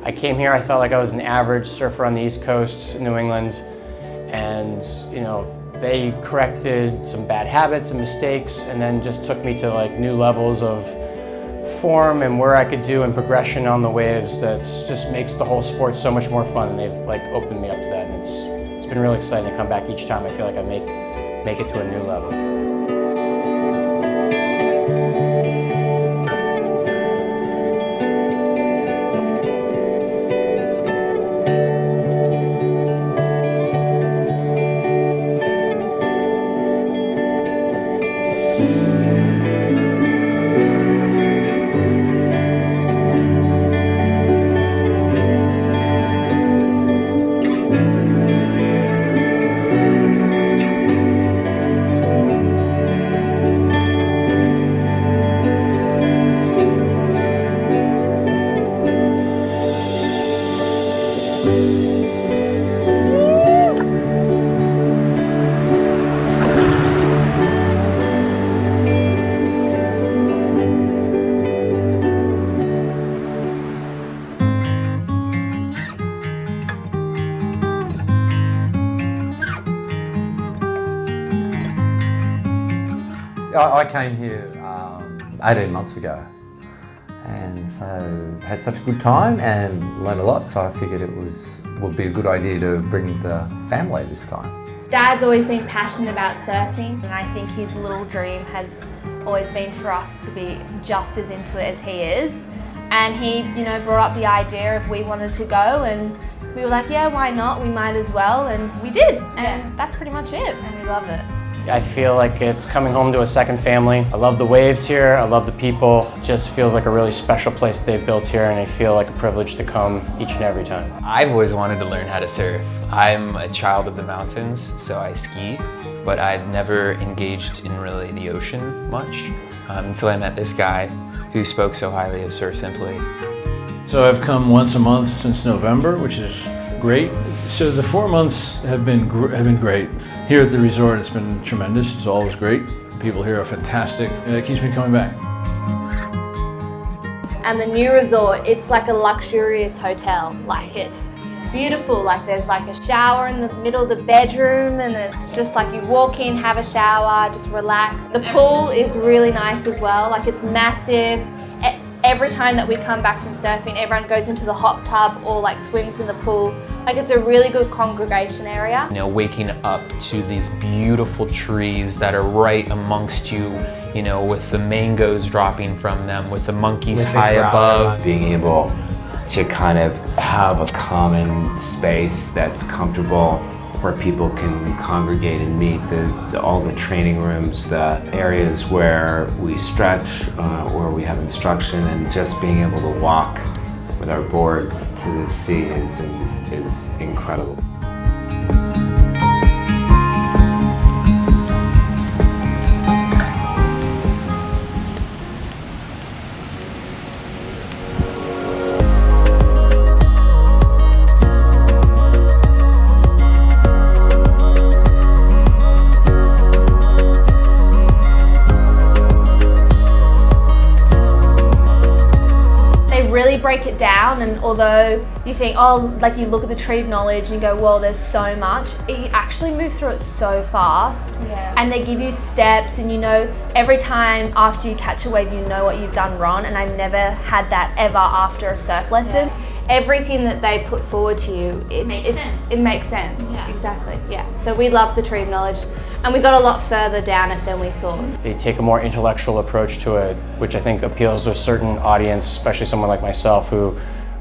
I came here, I felt like I was an average surfer on the East Coast, New England, and they corrected some bad habits and mistakes, and then just took me to like new levels of form and where I could do and progression on the waves. That just makes the whole sport so much more fun, and they've like opened me up to that, and it's been really exciting to come back each time. I feel like I make it to a new level. I came here 18 months ago, and so had such a good time and learned a lot, so I figured would be a good idea to bring the family this time. Dad's always been passionate about surfing, and I think his little dream has always been for us to be just as into it as he is. And he, brought up the idea if we wanted to go, and we were like, yeah, why not? We might as well, and we did. And that's pretty much it, and we love it. I feel like it's coming home to a second family. I love the waves here, I love the people. It just feels like a really special place they've built here, and I feel like a privilege to come each and every time. I've always wanted to learn how to surf. I'm a child of the mountains, so I ski, but I've never engaged in really the ocean much until I met this guy who spoke so highly of Surf Simply. So I've come once a month since November, which is great. So the 4 months have been great. Here at the resort, it's been tremendous. It's always great. People here are fantastic, and it keeps me coming back. And the new resort, it's like a luxurious hotel. Like, it's beautiful. Like, there's like a shower in the middle of the bedroom, and it's just like you walk in, have a shower, just relax. The pool is really nice as well. Like, it's massive. Every time that we come back from surfing, everyone goes into the hot tub or like swims in the pool. Like, it's a really good congregation area. Waking up to these beautiful trees that are right amongst you, with the mangoes dropping from them, with the monkeys high above. Being able to kind of have a common space that's comfortable, where people can congregate and meet, all the training rooms, the areas where we stretch, where we have instruction, and just being able to walk with our boards to the sea is incredible. Really break it down, and although you think, like you look at the tree of knowledge and you go, well, there's so much, you actually move through it so fast. Yeah. And they give you steps, and every time after you catch a wave, you know what you've done wrong, and I never had that ever after a surf lesson. Yeah. Everything that they put forward to you, it makes sense. It makes sense, yeah. Exactly, yeah. So we love the tree of knowledge, and we got a lot further down it than we thought. They take a more intellectual approach to it, which I think appeals to a certain audience, especially someone like myself who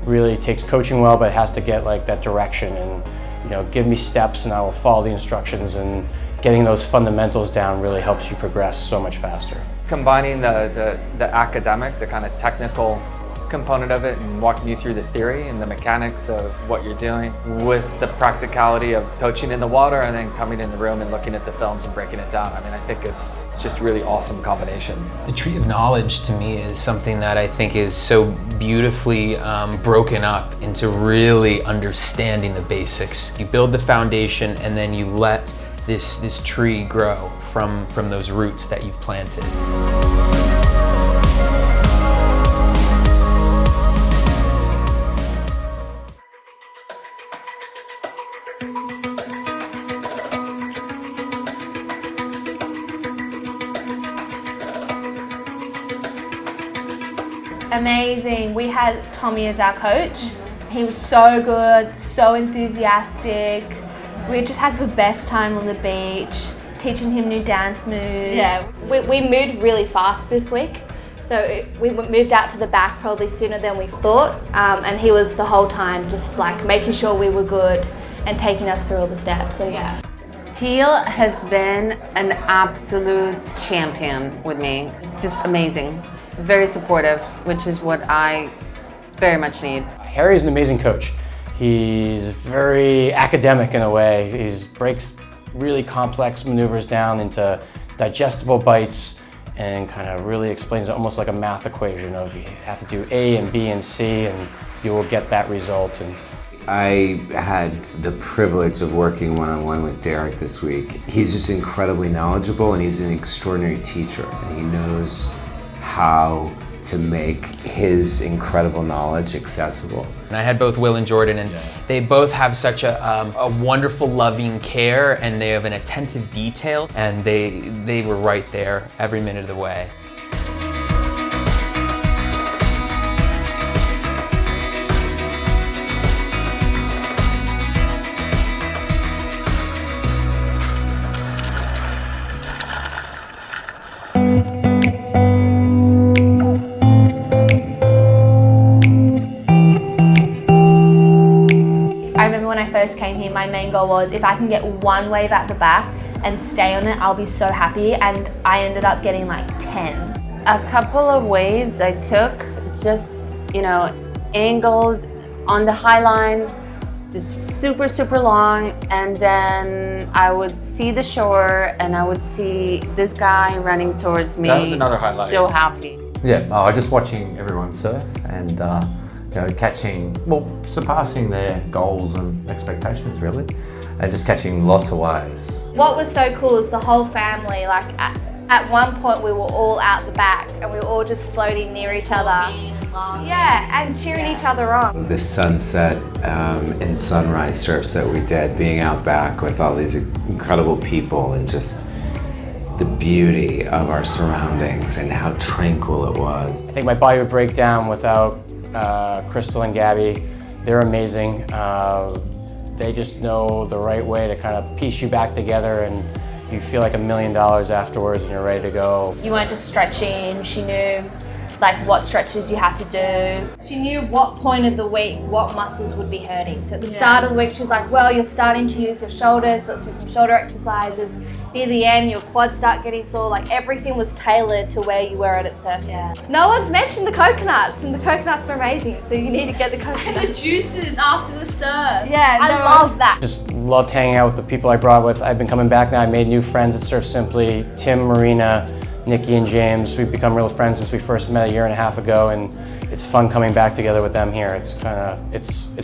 really takes coaching well, but has to get like that direction and give me steps and I will follow the instructions, and getting those fundamentals down really helps you progress so much faster. Combining the academic, the kind of technical component of it, and walking you through the theory and the mechanics of what you're doing with the practicality of coaching in the water, and then coming in the room and looking at the films and breaking it down. I mean, I think it's just a really awesome combination. The tree of knowledge to me is something that I think is so beautifully broken up into really understanding the basics. You build the foundation, and then you let this tree grow from those roots that you've planted. Amazing. We had Tommy as our coach. He was so good, so enthusiastic. We just had the best time on the beach, teaching him new dance moves. Yeah, we moved really fast this week. So we moved out to the back probably sooner than we thought. And he was the whole time just like making sure we were good and taking us through all the steps. And yeah. Teal has been an absolute champion with me. Just amazing. Very supportive, which is what I very much need. Harry's an amazing coach. He's very academic in a way. He breaks really complex maneuvers down into digestible bites and kind of really explains it almost like a math equation of you have to do A and B and C and you will get that result. And I had the privilege of working one-on-one with Derek this week. He's just incredibly knowledgeable and he's an extraordinary teacher. And he knows how to make his incredible knowledge accessible. And I had both Will and Jordan, and they both have such a wonderful, loving care, and they have an attentive detail, and they were right there every minute of the way. I remember when I first came here, my main goal was if I can get one wave at the back and stay on it, I'll be so happy. And I ended up getting like 10. A couple of waves I took, just, angled on the high line, just super, super long. And then I would see the shore and I would see this guy running towards me. That was another highlight. So happy. Yeah, just watching everyone surf and surpassing their goals and expectations really, and just catching lots of waves. What was so cool is the whole family, like at one point we were all out the back and we were all just floating near each other. Yeah, and cheering each other on. The sunset and sunrise surfs that we did, being out back with all these incredible people and just the beauty of our surroundings and how tranquil it was. I think my body would break down without Crystal and Gabby. They're amazing. They just know the right way to kind of piece you back together and you feel like $1 million afterwards and you're ready to go. You weren't just stretching, she knew like what stretches you had to do. She knew what point of the week, what muscles would be hurting. So at the start of the week, she was like, well, you're starting to use your shoulders, let's do some shoulder exercises. Near the end, your quads start getting sore. Like everything was tailored to where you were at surf. Yeah. No one's mentioned the coconuts, and the coconuts are amazing, so you need to get the coconuts. The juices after the surf. Yeah, I love that. Just loved hanging out with the people I brought with. I've been coming back now. I made new friends at Surf Simply. Tim, Marina, Nikki and James. We've become real friends since we first met a year and a half ago, and it's fun coming back together with them here. It's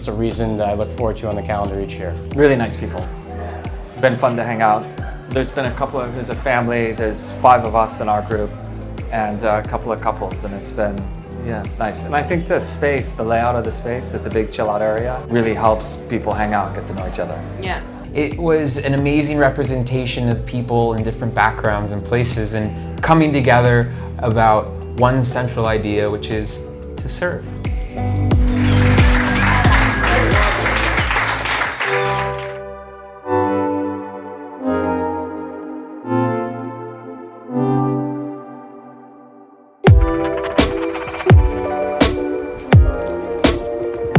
a reason that I look forward to on the calendar each year. Really nice people. Been fun to hang out. There's a family, there's 5 of us in our group and a couple of couples, and it's nice. And I think the layout of the space at the big chill out area really helps people hang out and get to know each other. Yeah. It was an amazing representation of people in different backgrounds and places and coming together about one central idea, which is to surf.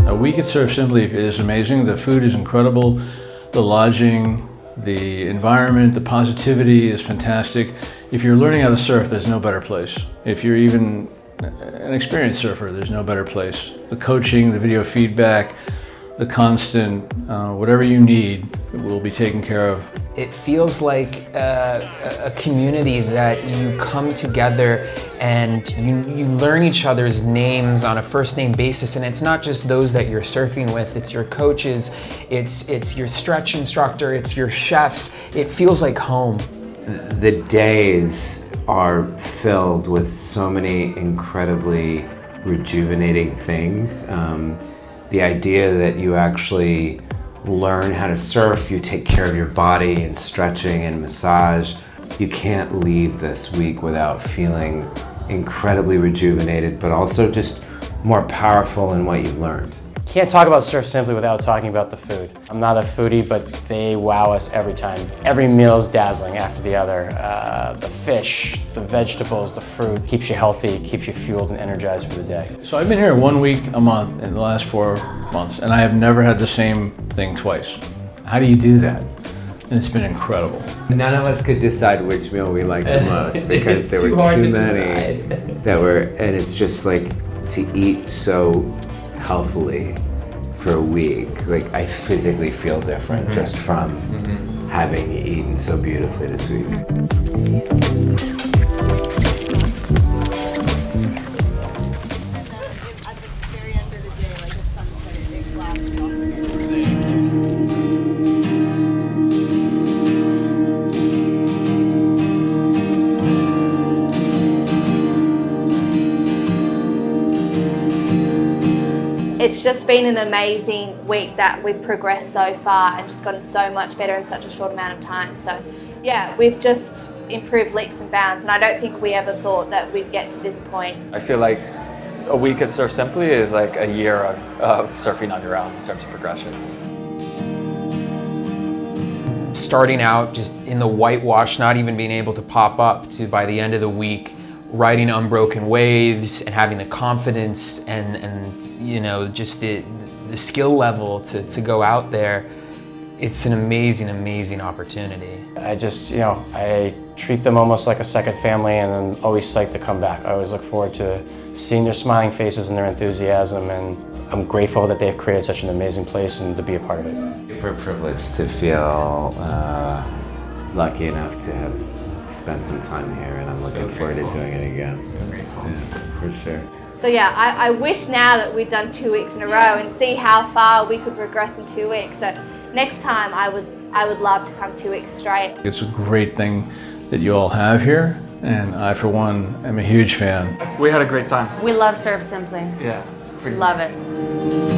A week at Surf Simply is amazing. The food is incredible. The lodging, the environment, the positivity is fantastic. If you're learning how to surf, there's no better place. If you're even an experienced surfer, there's no better place. The coaching, the video feedback, the constant, whatever you need will be taken care of. It feels like a community that you come together and you learn each other's names on a first name basis, and it's not just those that you're surfing with, it's your coaches, it's your stretch instructor, it's your chefs. It feels like home. The days are filled with so many incredibly rejuvenating things. The idea that you actually learn how to surf, you take care of your body and stretching and massage. You can't leave this week without feeling incredibly rejuvenated, but also just more powerful in what you've learned. Can't talk about Surf Simply without talking about the food. I'm not a foodie, but they wow us every time. Every meal is dazzling after the other. The fish, the vegetables, the fruit keeps you healthy, keeps you fueled and energized for the day. So I've been here 1 week a month in the last 4 months, and I have never had the same thing twice. How do you do that? And it's been incredible. None of us could decide which meal we liked the most because there were too many that were, and it's just like to eat so healthily for a week. Like I physically feel different just from having eaten so beautifully this week. It's just been an amazing week that we've progressed so far and just gotten so much better in such a short amount of time. So yeah, we've just improved leaps and bounds, and I don't think we ever thought that we'd get to this point. I feel like a week at Surf Simply is like a year of surfing on your own in terms of progression. Starting out just in the whitewash, not even being able to pop up, to by the end of the week riding unbroken waves and having the confidence and you know, just the skill level to go out there. It's an amazing opportunity. I just, you know, I treat them almost like a second family, and I'm always psyched to come back. I always look forward to seeing their smiling faces and their enthusiasm, and I'm grateful that they've created such an amazing place and to be a part of it. We're privileged to feel lucky enough to have spent some time here, and I'm looking forward to doing it again. Yeah, for sure. So yeah, I wish now that we'd done 2 weeks in a row and see how far we could progress in 2 weeks. So next time I would love to come 2 weeks straight. It's a great thing that you all have here, and I, for one, am a huge fan. We had a great time. We love Surf Simply. Yeah, it's pretty Love nice. it.